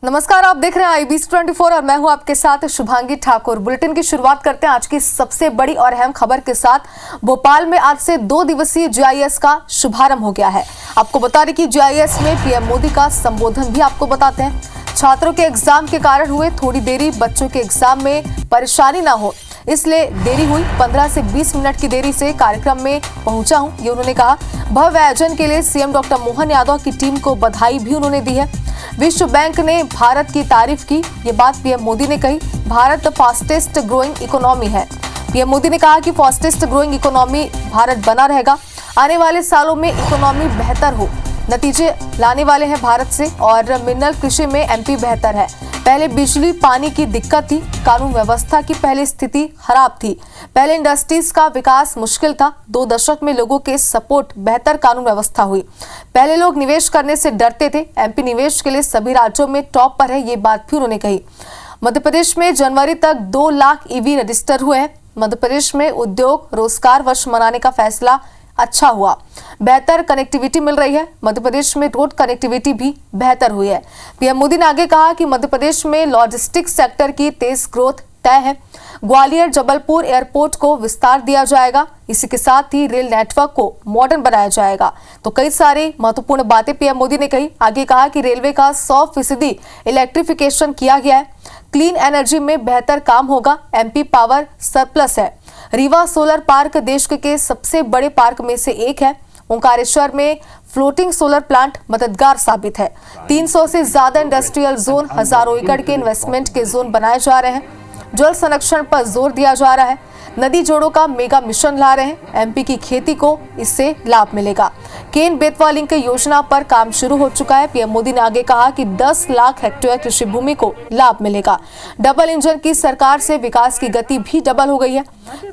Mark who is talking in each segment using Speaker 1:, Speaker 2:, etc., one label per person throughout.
Speaker 1: नमस्कार, आप देख रहे हैं IBC24 और मैं हूं आपके साथ शुभांगी ठाकुर। बुलेटिन की शुरुआत करते हैं आज की सबसे बड़ी और अहम खबर के साथ। भोपाल में आज से 2 दिवसीय GIS का शुभारंभ हो गया है। आपको बता दें कि GIS में PM मोदी का संबोधन भी आपको बताते हैं। छात्रों के एग्जाम के कारण हुए थोड़ी देरी, बच्चों के एग्जाम में परेशानी ना हो इसलिए देरी हुई। 15 से 20 मिनट की देरी से कार्यक्रम में पहुंचा हूं, ये उन्होंने कहा। भव्य आयोजन के लिए CM डॉक्टर मोहन यादव की टीम को बधाई भी उन्होंने दी है। विश्व बैंक ने भारत की तारीफ की, ये बात PM मोदी ने कही। भारत फास्टेस्ट ग्रोइंग इकोनॉमी है। PM मोदी ने कहा कि फास्टेस्ट ग्रोइंग इकोनॉमी भारत बना रहेगा। आने वाले सालों में इकोनॉमी बेहतर हो, नतीजे लाने वाले हैं भारत से। और मिनरल कृषि में MP बेहतर है। पहले बिजली पानी की दिक्कत थी, कानून व्यवस्था की पहले स्थिति खराब थी, पहले इंडस्ट्रीज का विकास मुश्किल था। 2 दशक में लोगों के सपोर्ट, बेहतर कानून व्यवस्था हुई। पहले लोग निवेश करने से डरते थे, MP निवेश के लिए सभी राज्यों में टॉप पर है, ये बात भी उन्होंने कही। मध्य प्रदेश में जनवरी तक 2 लाख EV रजिस्टर हुए हैं। मध्य प्रदेश में उद्योग रोजगार वर्ष मनाने का फैसला अच्छा हुआ। बेहतर कनेक्टिविटी मिल रही है। मध्य प्रदेश में रोड कनेक्टिविटी भी बेहतर हुई है। PM मोदी ने आगे कहा कि मध्य प्रदेश में लॉजिस्टिक्स सेक्टर की तेज ग्रोथ तय है। ग्वालियर जबलपुर एयरपोर्ट को विस्तार दिया जाएगा। इसी के साथ ही रेल नेटवर्क को मॉडर्न बनाया जाएगा। तो कई सारी महत्वपूर्ण बातें PM मोदी ने कही। आगे कहा कि रेलवे का 100% इलेक्ट्रिफिकेशन किया गया है। क्लीन एनर्जी में बेहतर काम होगा। MP पावर सरप्लस है। रीवा सोलर पार्क देश के सबसे बड़े पार्क में से एक है। ओंकारेश्वर में फ्लोटिंग सोलर प्लांट मददगार साबित है। 300 से ज्यादा इंडस्ट्रियल जोन, हजारों एकड़ के इन्वेस्टमेंट के जोन बनाए जा रहे हैं। जल संरक्षण पर जोर दिया जा रहा है। नदी जोड़ों का मेगा मिशन ला रहे हैं। MP की खेती को इससे लाभ मिलेगा। केन बेतवा लिंक योजना पर काम शुरू हो चुका है। PM मोदी ने आगे कहा कि 10 लाख हेक्टेयर कृषि भूमि को लाभ मिलेगा। डबल इंजन की सरकार से विकास की गति भी डबल हो गई है।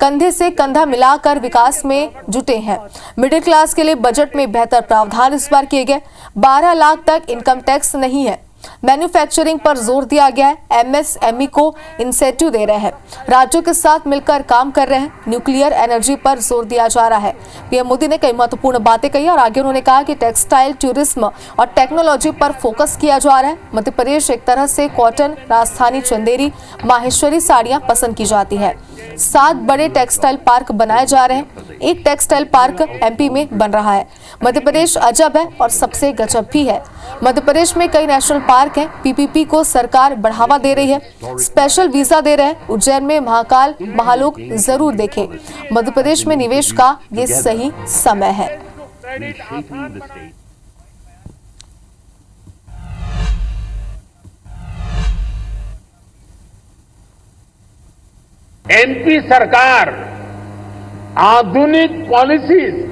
Speaker 1: कंधे से कंधा मिलाकर विकास में जुटे हैं। मिडिल क्लास के लिए बजट में बेहतर प्रावधान इस बार किए गए। 12 लाख तक इनकम टैक्स नहीं है। मैन्युफैक्चरिंग पर जोर दिया गया है। MSME को इंसेंटिव दे रहे हैं। राज्यों के साथ मिलकर काम कर रहे हैं। न्यूक्लियर एनर्जी पर जोर दिया जा रहा है। PM मोदी ने कई महत्वपूर्ण बातें कही और आगे उन्होंने कहा कि टेक्सटाइल, टूरिज्म और टेक्नोलॉजी पर फोकस किया जा रहा है। मध्य प्रदेश एक तरह से कॉटन, राजस्थानी चंदेरी, माहेश्वरी साड़ियां पसंद की जाती है। 7 बड़े टेक्सटाइल पार्क बनाए जा रहे हैं। एक टेक्सटाइल पार्क MP में बन रहा है। मध्य प्रदेश अजब है और सबसे गजब भी है। मध्य प्रदेश में कई नेशनल पार्क हैं। PPP को सरकार बढ़ावा दे रही है। स्पेशल वीजा दे रहे हैं। उज्जैन में महाकाल, महालोक जरूर देखें। मध्य प्रदेश में निवेश का ये सही समय है।
Speaker 2: MP सरकार आधुनिक पॉलिसीज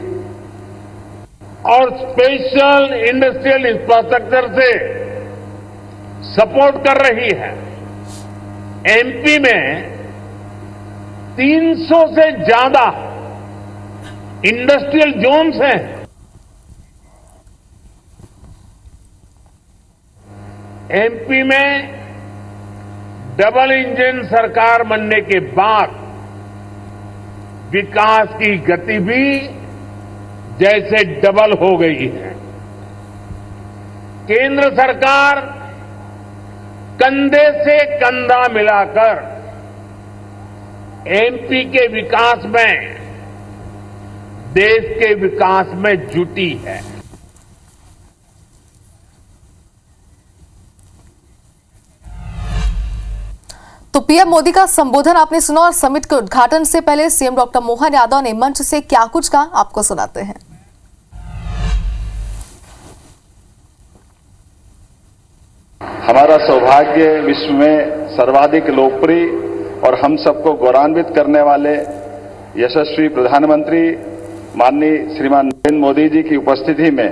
Speaker 2: और स्पेशल इंडस्ट्रियल इंफ्रास्ट्रक्चर से सपोर्ट कर रही है। MP में 300 से ज्यादा इंडस्ट्रियल जोन्स हैं। MP में डबल इंजन सरकार बनने के बाद विकास की गति भी जैसे डबल हो गई है। केंद्र सरकार कंधे से कंधा मिलाकर MP के विकास में, देश के विकास में जुटी है।
Speaker 1: तो PM मोदी का संबोधन आपने सुना और समिट के उद्घाटन से पहले CM डॉक्टर मोहन यादव ने मंच से क्या कुछ कहा, आपको सुनाते हैं।
Speaker 3: हमारा सौभाग्य विश्व में सर्वाधिक लोकप्रिय और हम सबको गौरवान्वित करने वाले यशस्वी प्रधानमंत्री माननीय श्रीमान नरेंद्र मोदी जी की उपस्थिति में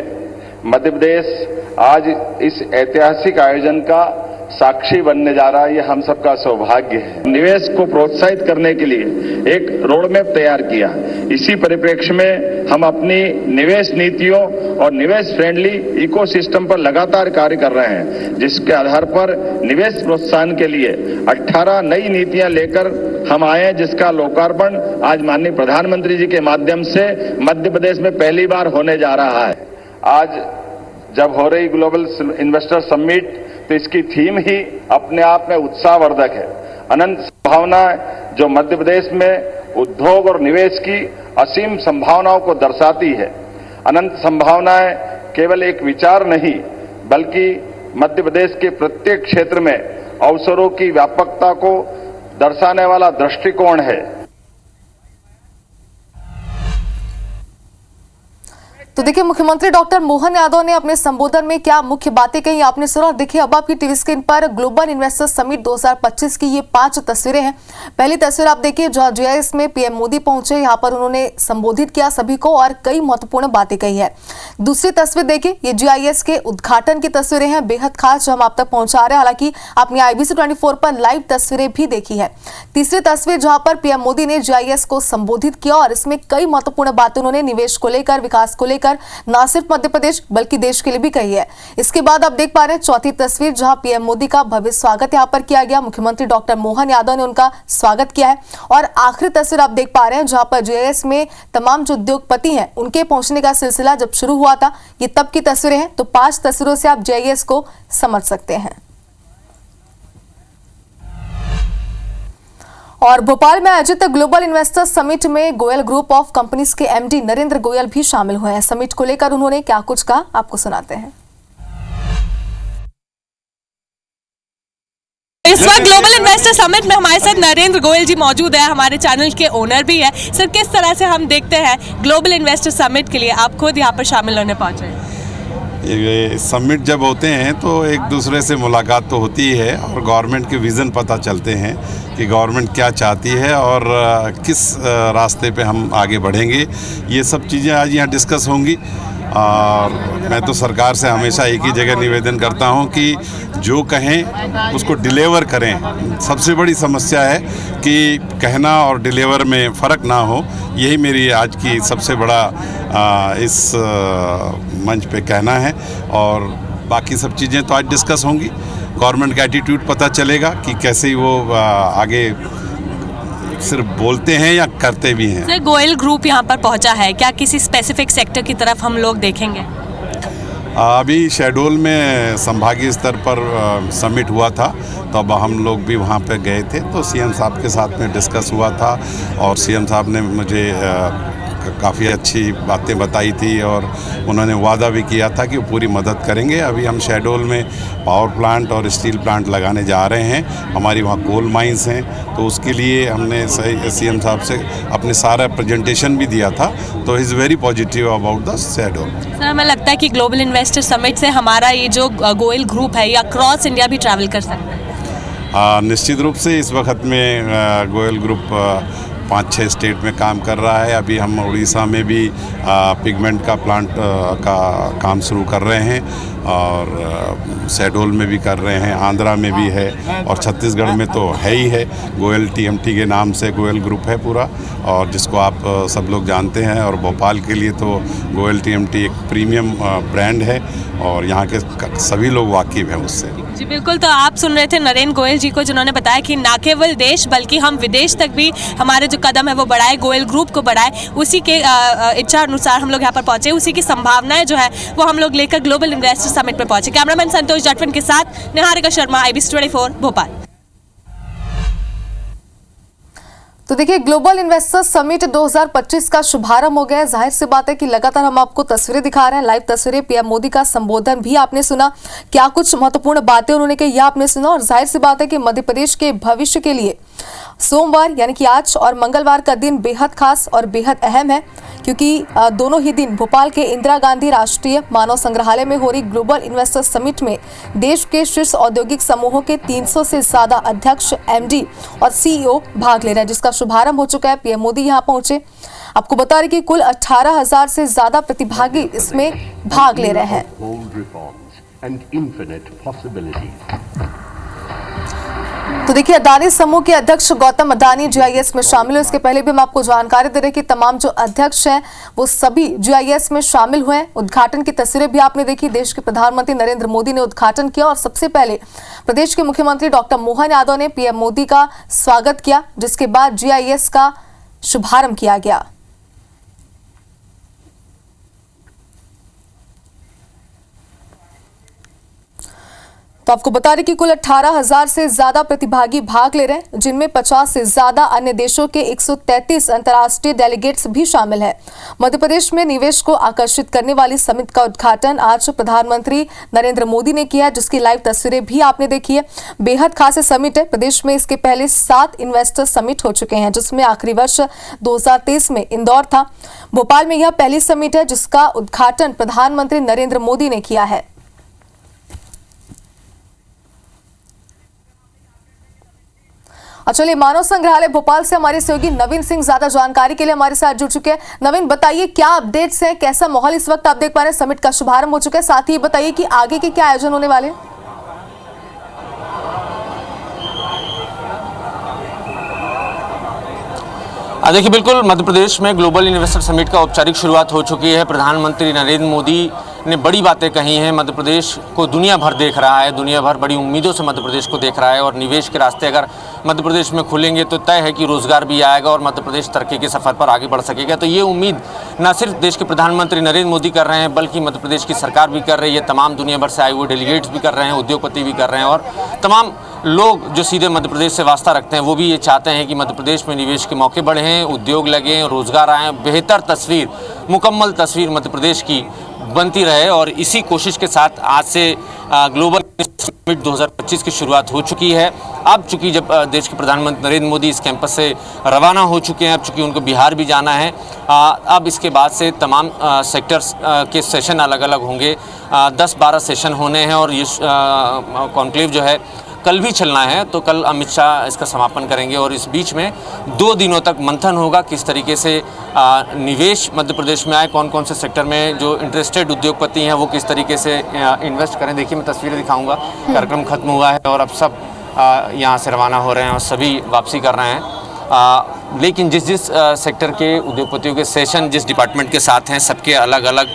Speaker 3: मध्य प्रदेश आज इस ऐतिहासिक आयोजन का साक्षी बनने जा रहा है। ये हम सबका सौभाग्य है। निवेश को प्रोत्साहित करने के लिए एक रोडमैप तैयार किया। इसी परिप्रेक्ष्य में हम अपनी निवेश नीतियों और निवेश फ्रेंडली इकोसिस्टम पर लगातार कार्य कर रहे हैं, जिसके आधार पर निवेश प्रोत्साहन के लिए 18 नई नीतियां लेकर हम आए हैं, जिसका लोकार्पण आज माननीय प्रधानमंत्री जी के माध्यम से मध्य प्रदेश में पहली बार होने जा रहा है। आज जब हो रही ग्लोबल इन्वेस्टर समिट तो इसकी थीम ही अपने आप में उत्साहवर्धक है। अनंत संभावनाएं जो मध्य प्रदेश में उद्योग और निवेश की असीम संभावनाओं को दर्शाती है। अनंत संभावनाएं केवल एक विचार नहीं बल्कि मध्य प्रदेश के प्रत्येक क्षेत्र में अवसरों की व्यापकता को दर्शाने वाला दृष्टिकोण है।
Speaker 1: तो देखिए, मुख्यमंत्री डॉक्टर मोहन यादव ने अपने संबोधन में क्या मुख्य बातें कही आपने सुना। और देखिए, अब आपकी टीवी स्क्रीन पर ग्लोबल इन्वेस्टर्स समिट 2025 की ये 5 तस्वीरें हैं। पहली तस्वीर आप देखिए, जहां जीआईएस में पीएम मोदी पहुंचे, यहाँ पर उन्होंने संबोधित किया सभी को और कई महत्वपूर्ण बातें कही है। दूसरी तस्वीर देखिए, ये जीआईएस के उद्घाटन की तस्वीरें हैं, बेहद खास, जो हम आप तक पहुंचा रहे हैं। हालांकि आपने IBC 24 पर लाइव तस्वीरें भी देखी है। तीसरी तस्वीर जहां पर पीएम मोदी ने जीआईएस को संबोधित किया और इसमें कई महत्वपूर्ण बातें उन्होंने निवेश को लेकर, विकास को लेकर न सिर्फ मध्य प्रदेश बल्कि देश के लिए भी कही है। इसके बाद आप देख पा रहे हैं चौथी तस्वीर, जहां पीएम मोदी का भव्य स्वागत यहां पर किया गया। मुख्यमंत्री डॉक्टर मोहन यादव ने उनका स्वागत किया है। और आखिरी तस्वीर आप देख पा रहे हैं, जहां पर जीआईएस में तमाम जो उद्योगपति हैं उनके पहुंचने का सिलसिला जब शुरू हुआ था। ये तब की तस्वीरें हैं। तो 5 तस्वीरों से आप जीआईएस को समझ सकते हैं। और भोपाल में आयोजित ग्लोबल इन्वेस्टर्स समिट में गोयल ग्रुप ऑफ कंपनीज के MD नरेंद्र गोयल भी शामिल हुए हैं। समिट को लेकर उन्होंने क्या कुछ कहा, आपको सुनाते हैं।
Speaker 4: इस वक्त ग्लोबल इन्वेस्टर समिट में हमारे साथ नरेंद्र गोयल जी मौजूद है, हमारे चैनल के ओनर भी है। सर, किस तरह से हम देखते हैं ग्लोबल इन्वेस्टर समिट के लिए आप खुद यहाँ पर शामिल होने पहुंचे हैं?
Speaker 5: ये समिट जब होते हैं तो एक दूसरे से मुलाकात तो होती ही है और गवर्नमेंट के विज़न पता चलते हैं कि गवर्नमेंट क्या चाहती है और किस रास्ते पे हम आगे बढ़ेंगे। ये सब चीज़ें आज यहाँ डिस्कस होंगी। और मैं तो सरकार से हमेशा एक ही जगह निवेदन करता हूँ कि जो कहें उसको डिलीवर करें। सबसे बड़ी समस्या है कि कहना और डिलीवर में फ़र्क ना हो। यही मेरी आज की सबसे बड़ा इस मंच पे कहना है। और बाकी सब चीज़ें तो आज डिस्कस होंगी। गवर्नमेंट का एटीट्यूड पता चलेगा कि कैसे वो आगे सिर्फ बोलते हैं या करते भी हैं।
Speaker 4: सर, गोयल ग्रुप यहाँ पर पहुँचा है, क्या किसी स्पेसिफिक सेक्टर की तरफ हम लोग देखेंगे?
Speaker 5: अभी शहडोल में संभागीय स्तर पर समिट हुआ था, तो अब हम लोग भी वहाँ पे गए थे। तो सीएम साहब के साथ में डिस्कस हुआ था और सीएम साहब ने मुझे काफ़ी अच्छी बातें बताई थी और उन्होंने वादा भी किया था कि वो पूरी मदद करेंगे। अभी हम शहडोल में पावर प्लांट और स्टील प्लांट लगाने जा रहे हैं। हमारी वहाँ कोल माइंस हैं, तो उसके लिए हमने सीएम साहब से अपने सारा प्रेजेंटेशन भी दिया था। तो is very positive about the Shahdol.
Speaker 4: Sir, हमें लगता है कि ग्लोबल इन्वेस्टर समिट से हमारा ये जो गोयल ग्रुप है या क्रॉस इंडिया भी ट्रैवल कर सकता है?
Speaker 5: निश्चित रूप से इस वक्त में गोयल ग्रुप 5-6 स्टेट में काम कर रहा है। अभी हम उड़ीसा में भी पिगमेंट का प्लांट का काम शुरू कर रहे हैं और शहडोल में भी कर रहे हैं, आंध्रा में भी है और छत्तीसगढ़ में तो है ही है। गोयल TMT के नाम से गोयल ग्रुप है पूरा, और जिसको आप सब लोग जानते हैं। और भोपाल के लिए तो गोयल TMT एक प्रीमियम ब्रांड है और यहाँ के सभी लोग वाकिफ़ हैं उससे।
Speaker 4: जी बिल्कुल। तो आप सुन रहे थे नरेंद्र गोयल जी को, जिन्होंने बताया कि ना केवल देश बल्कि हम विदेश तक भी हमारे जो कदम है वो बढ़ाए, गोयल ग्रुप को बढ़ाए। उसी के इच्छा अनुसार हम लोग यहाँ पर पहुंचे, उसी की संभावनाएं जो है वो हम लोग लेकर ग्लोबल इन्वेस्टर समिट में पहुंचे। कैमरामैन संतोष जाटवन के साथ निहारिका शर्मा, IBC 24 भोपाल।
Speaker 1: तो देखिए, ग्लोबल इन्वेस्टर्स समिट 2025 का शुभारंभ हो गया है। जाहिर सी बात है कि लगातार हम आपको तस्वीरें दिखा रहे हैं, लाइव तस्वीरें। पीएम मोदी का संबोधन भी आपने सुना, क्या कुछ महत्वपूर्ण बातें उन्होंने कही यह आपने सुना। और जाहिर सी बात है कि मध्य प्रदेश के भविष्य के लिए सोमवार यानी कि आज और मंगलवार का दिन बेहद खास और बेहद अहम है, क्योंकि दोनों ही दिन भोपाल के इंदिरा गांधी राष्ट्रीय मानव संग्रहालय में हो रही ग्लोबल इन्वेस्टर्स समिट में देश के शीर्ष औद्योगिक समूहों के 300 से ज्यादा अध्यक्ष, MD और CEO भाग ले रहे हैं, जिसका शुभारंभ हो चुका है। पीएम मोदी यहां पहुंचे। आपको बता रहे कि कुल 18,000 से ज्यादा प्रतिभागी इसमें भाग ले रहे हैं। तो देखिए, अदानी समूह के अध्यक्ष गौतम अदानी GIS में शामिल हुए। इसके पहले भी हम आपको जानकारी दे रहे हैं कि तमाम जो अध्यक्ष हैं वो सभी GIS में शामिल हुए हैं। उद्घाटन की तस्वीरें भी आपने देखी। देश के प्रधानमंत्री नरेंद्र मोदी ने उद्घाटन किया और सबसे पहले प्रदेश के मुख्यमंत्री डॉक्टर मोहन यादव ने पीएम मोदी का स्वागत किया, जिसके बाद GIS का शुभारंभ किया गया। तो आपको बता दें कि कुल 18,000 से ज्यादा प्रतिभागी भाग ले रहे हैं, जिनमें 50 से ज्यादा अन्य देशों के 133 अंतर्राष्ट्रीय डेलीगेट्स भी शामिल हैं। मध्य प्रदेश में निवेश को आकर्षित करने वाली समिट का उद्घाटन आज प्रधानमंत्री नरेंद्र मोदी ने किया, जिसकी लाइव तस्वीरें भी आपने देखी है। बेहद खास समिट है। प्रदेश में इसके पहले 7 इन्वेस्टर समिट हो चुके हैं, जिसमें आखिरी वर्ष 2023 में इंदौर था। भोपाल में यह पहली समिट है जिसका उद्घाटन प्रधानमंत्री नरेंद्र मोदी ने किया है। चलिए, मानव संग्रहालय भोपाल से हमारे सहयोगी नवीन सिंह ज्यादा जानकारी के लिए हमारे साथ जुड़ चुके हैं। नवीन, बताइए क्या अपडेट्स हैं, कैसा माहौल इस वक्त आप देख पा रहे हैं? समिट का शुभारंभ हो चुका है, साथ ही बताइए कि आगे के क्या आयोजन होने वाले हैं?
Speaker 6: देखिए, बिल्कुल मध्य प्रदेश में ग्लोबल इन्वेस्टर समिट का औपचारिक शुरुआत हो चुकी है। प्रधानमंत्री नरेंद्र मोदी ने बड़ी बातें कही हैं। मध्य प्रदेश को दुनिया भर देख रहा है, दुनिया भर बड़ी उम्मीदों से मध्य प्रदेश को देख रहा है और निवेश के रास्ते अगर मध्य प्रदेश में खुलेंगे तो तय है कि रोजगार भी आएगा और मध्य प्रदेश तरक्की के सफर पर आगे बढ़ सकेगा। तो ये उम्मीद न सिर्फ देश के प्रधानमंत्री नरेंद्र मोदी कर रहे हैं, बल्कि मध्य प्रदेश की सरकार भी कर रही है, तमाम दुनिया भर से आए हुए डेलीगेट्स भी कर रहे हैं, उद्योगपति भी कर रहे हैं और तमाम लोग जो सीधे मध्य प्रदेश से वास्ता रखते हैं वो भी ये चाहते हैं कि मध्य प्रदेश में निवेश के मौके बढ़ें, उद्योग लगें, रोजगार आएँ, बेहतर तस्वीर, मुकम्मल तस्वीर मध्य प्रदेश की बनती रहे। और इसी कोशिश के साथ आज से ग्लोबल समिट 2025 की शुरुआत हो चुकी है। अब चूंकि जब देश के प्रधानमंत्री नरेंद्र मोदी इस कैंपस से रवाना हो चुके हैं, अब चूंकि उनको बिहार भी जाना है, अब इसके बाद से तमाम सेक्टर्स के सेशन अलग अलग होंगे। 10-12 सेशन होने हैं और ये कॉन्क्लेव जो है कल भी चलना है। तो कल अमित शाह इसका समापन करेंगे और इस बीच में 2 दिनों तक मंथन होगा किस तरीके से निवेश मध्य प्रदेश में आए, कौन कौन से सेक्टर में जो इंटरेस्टेड उद्योगपति हैं वो किस तरीके से इन्वेस्ट करें। देखिए, मैं तस्वीरें दिखाऊंगा। कार्यक्रम खत्म हुआ है और अब सब यहाँ से रवाना हो रहे हैं और सभी वापसी कर रहे हैं। लेकिन जिस सेक्टर के उद्योगपतियों के सेशन जिस डिपार्टमेंट के साथ हैं, सबके अलग अलग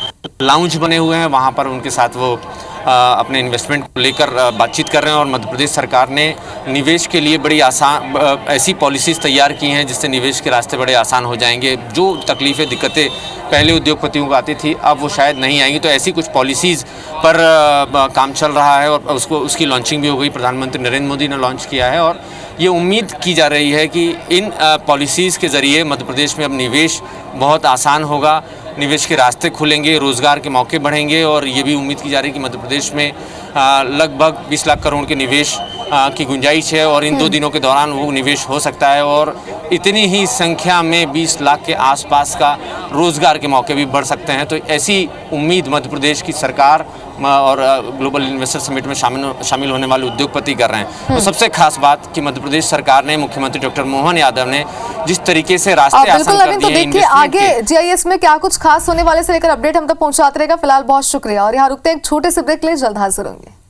Speaker 6: लाउंज बने हुए हैं, वहाँ पर उनके साथ वो अपने इन्वेस्टमेंट को लेकर बातचीत कर रहे हैं। और मध्य प्रदेश सरकार ने निवेश के लिए बड़ी आसान ऐसी पॉलिसीज़ तैयार की हैं जिससे निवेश के रास्ते बड़े आसान हो जाएंगे। जो तकलीफ़ें, दिक्कतें पहले उद्योगपतियों को आती थी, अब वो शायद नहीं आएंगी। तो ऐसी कुछ पॉलिसीज़ पर काम चल रहा है और उसकी लॉन्चिंग भी हो गई। प्रधानमंत्री नरेंद्र मोदी ने लॉन्च किया है और ये उम्मीद की जा रही है कि इन पॉलिसीज़ के ज़रिए मध्य प्रदेश में अब निवेश बहुत आसान होगा, निवेश के रास्ते खुलेंगे, रोज़गार के मौके बढ़ेंगे। और ये भी उम्मीद की जा रही है कि मध्य प्रदेश में लगभग 20 लाख करोड़ के निवेश की गुंजाइश है और इन 2 दिनों के दौरान वो निवेश हो सकता है और इतनी ही संख्या में 20 लाख के आसपास का रोज़गार के मौके भी बढ़ सकते हैं। तो ऐसी उम्मीद मध्य प्रदेश की सरकार और ग्लोबल इन्वेस्टर समिट में शामिल होने वाले उद्योगपति कर रहे हैं। तो सबसे खास बात कि मध्य प्रदेश सरकार ने, मुख्यमंत्री डॉक्टर मोहन यादव ने जिस तरीके से रास्ते आसान कर दिए।
Speaker 1: तो देखिए, आगे जीआईएस में क्या कुछ खास होने वाले से लेकर अपडेट हम तक पहुंचाते रहेगा। फिलहाल बहुत शुक्रिया और यहाँ रुकते हैं एक छोटे से ब्रेक ले, जल्द हाजिर होंगे।